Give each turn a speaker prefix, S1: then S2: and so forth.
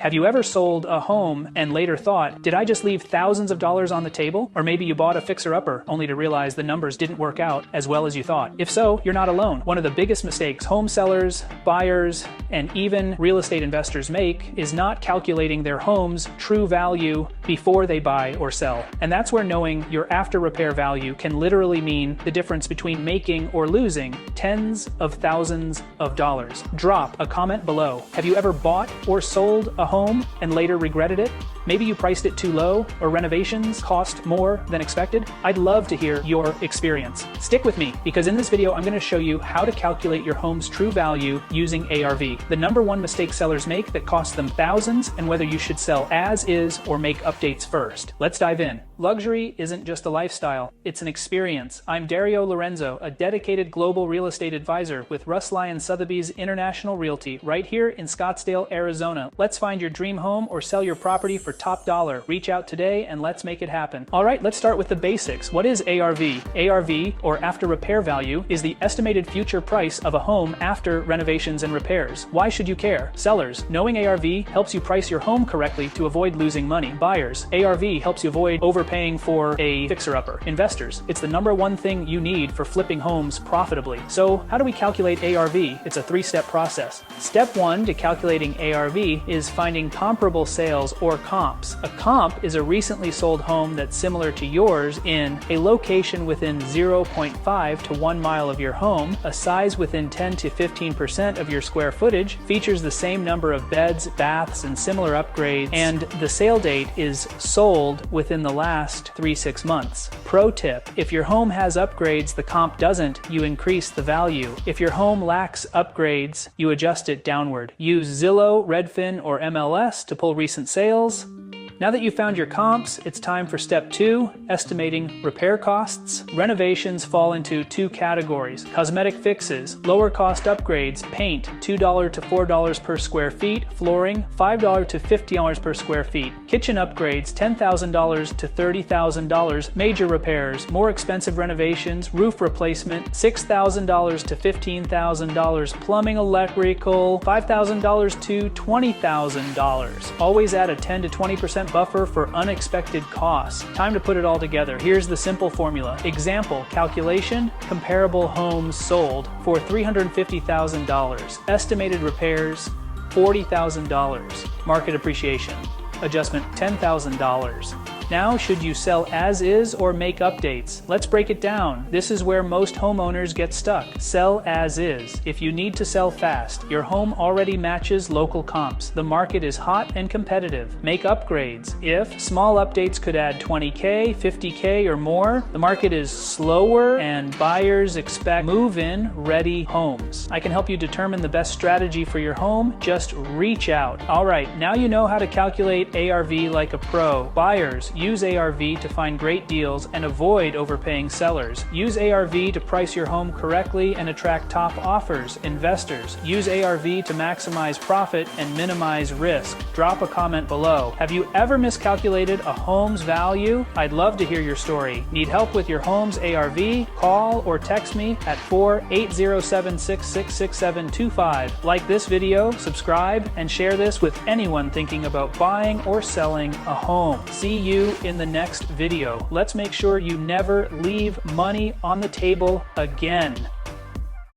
S1: Have you ever sold a home and later thought, did I just leave thousands of dollars on the table? Or maybe you bought a fixer-upper only to realize the numbers didn't work out as well as you thought. If so, you're not alone. One of the biggest mistakes home sellers, buyers, and even real estate investors make is not calculating their home's true value before they buy or sell. And that's where knowing your after repair value can literally mean the difference between making or losing tens of thousands of dollars. Drop a comment below. Have you ever bought or sold a home and later regretted it? Maybe you priced it too low, or renovations cost more than expected. I'd love to hear your experience. Stick with me, because in this video, I'm going to show you how to calculate your home's true value using ARV. The #1 mistake sellers make that costs them thousands, and whether you should sell as is or make updates first. Let's dive in. Luxury isn't just a lifestyle, it's an experience. I'm Dario Lorenzo, a dedicated global real estate advisor with Russ Lyon Sotheby's International Realty right here in Scottsdale, Arizona. Let's find your dream home or sell your property for top dollar. Reach out today and let's make it happen. All right, let's start with the basics. What is ARV? ARV, or after repair value, is the estimated future price of a home after renovations and repairs. Why should you care? Sellers, knowing ARV helps you price your home correctly to avoid losing money. Buyers, ARV helps you avoid overpaying for a fixer-upper. Investors, it's the #1 thing you need for flipping homes profitably. So how do we calculate ARV? It's a 3-step process. Step 1 to calculating ARV is finding comparable sales or comps. A comp is a recently sold home that's similar to yours in a location within 0.5 to 1 mile of your home, a size within 10 to 15% of your square footage, features the same number of beds, baths, and similar upgrades, and the sale date is sold within the last 3-6 months. Pro tip, if your home has upgrades the comp doesn't, you increase the value. If your home lacks upgrades, you adjust it downward. Use Zillow, Redfin, or MLS to pull recent sales. Now that you've found your comps, it's time for step 2, estimating repair costs. Renovations fall into 2 categories: cosmetic fixes, lower cost upgrades, paint, $2 to $4 per square feet, flooring, $5 to $50 per square feet, kitchen upgrades, $10,000 to $30,000, major repairs, more expensive renovations, roof replacement, $6,000 to $15,000, plumbing, electrical, $5,000 to $20,000. Always add a 10 to 20% buffer for unexpected costs. Time to put it all together. Here's the simple formula. Example calculation: comparable homes sold for $350,000. Estimated repairs, $40,000. Market appreciation adjustment, $10,000. Now, should you sell as is or make updates? Let's break it down. This is where most homeowners get stuck. Sell as is. If you need to sell fast, your home already matches local comps. The market is hot and competitive. Make upgrades. If small updates could add 20K, 50K, or more, the market is slower and buyers expect move-in ready homes. I can help you determine the best strategy for your home. Just reach out. All right, now you know how to calculate ARV like a pro. Buyers, use ARV to find great deals and avoid overpaying sellers. Use ARV to price your home correctly and attract top offers. Investors, use ARV to maximize profit and minimize risk. Drop a comment below. Have you ever miscalculated a home's value? I'd love to hear your story. Need help with your home's ARV? Call or text me at 48076666725. Like this video, subscribe, and share this with anyone thinking about buying or selling a home. See you in the next video. Let's make sure you never leave money on the table again.